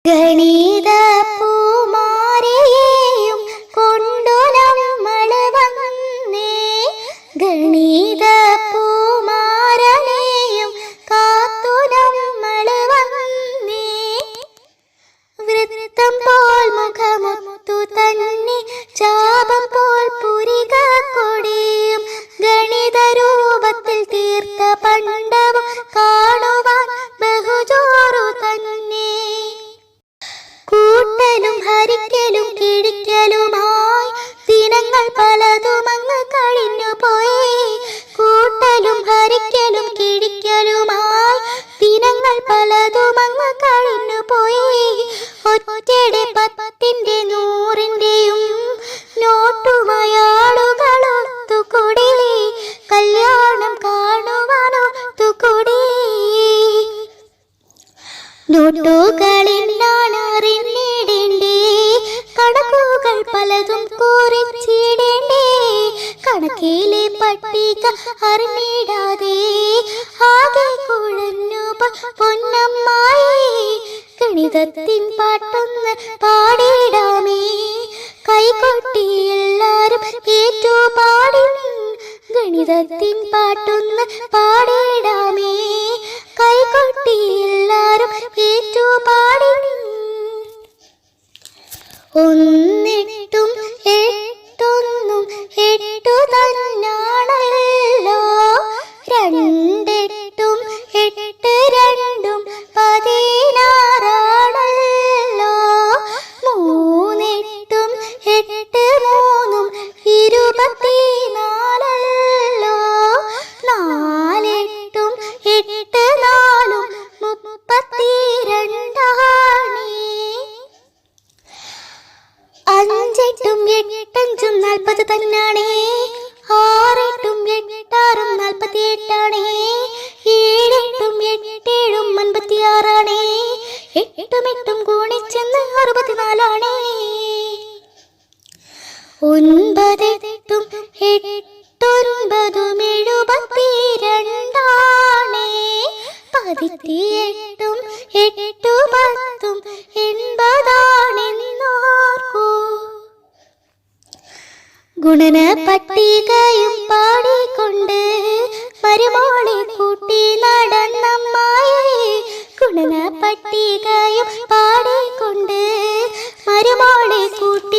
ഗണിത പൂമാരിയെയും കൊണ്ടു നമ്മള് വന്നേ, ഗണിത പൂമാരനെയും കാത്തു നമ്മള് വന്നേ. വൃത്തം പോൽ മുഖമൊത്തു തന്നെ ചാപം പോൽ പുരിക കൊടിയും ഗണിത രൂപത്തിൽ തീർത്ത പണ്ഡവും കാണുവാൻ ബഹുജോറു തന്നെ. കൂട്ടലും ഹരിക്കലും കിഴിക്കലുമായി ദിനങ്ങൾ പലതുമങ്ങ് കഴിഞ്ഞുപോയി. കൂട്ടലും ഹരിക്കലും കിഴിക്കലുമായി ദിനങ്ങൾ പലതുമങ്ങ് കഴിഞ്ഞുപോയി. ഒറ്റയുടെ പത്തിന്റെ നൂറിന്റെയും നോട്ടുമായി ആളുകൾ ഒത്തുകൂടി കല്യാണം കാണുവാനൊത്തുകൂടി. നോട്ടുകളിലാണ് അറിഞ്ഞിടേണ്ടേ, കണക്കുകൾ പലതും കുറിച്ചിടേണ്ടേ. കണക്കിലെ പട്ടിക അറിഞ്ഞിടാതെ ആകെ കുഴഞ്ഞു പൊന്നമ്മായി. ഗണിതത്തിൻ പാട്ടൊന്ന് പാടിടാമേ, കൈകൊട്ടി എല്ലാരും ഏറ്റുപാടി. ഗണിതത്തിൻ പാട്ടൊന്ന് പാടിടാമേ, കൈകൊട്ടി എല്ലാരും ഏറ്റുപാടി. ഒന്നെട്ടും എട്ടൊന്നും എട്ടു തന്നാണല്ലോ, രണ്ടെട്ടും എട്ട് രണ്ടും 16ആണല്ലോ, മൂന്നെട്ടും എട്ട് മൂന്നും 24. നാലെട്ടും എട്ട് നാലും 32. അഞ്ചെട്ടും എട്ടഞ്ചും 40 തന്നാണേ, ആറെട്ടും എട്ടാറും 48. ഏഴെട്ടും എട്ടേഴും 56. എട്ടും എട്ടും ഗുണിച്ചെന്ന് 64. ഒൻപതെട്ടും എട്ടൊൻപതും 72. 18ഉം 8 10ഉം 80. ഗുണന പട്ടികയും പാടിക്കൊണ്ട് മരുമോളെ കൂട്ടി നടന്നമ്മായി. ഗുണന പട്ടികയും പാടിക്കൊണ്ട് മരുമോളെ കൂട്ടി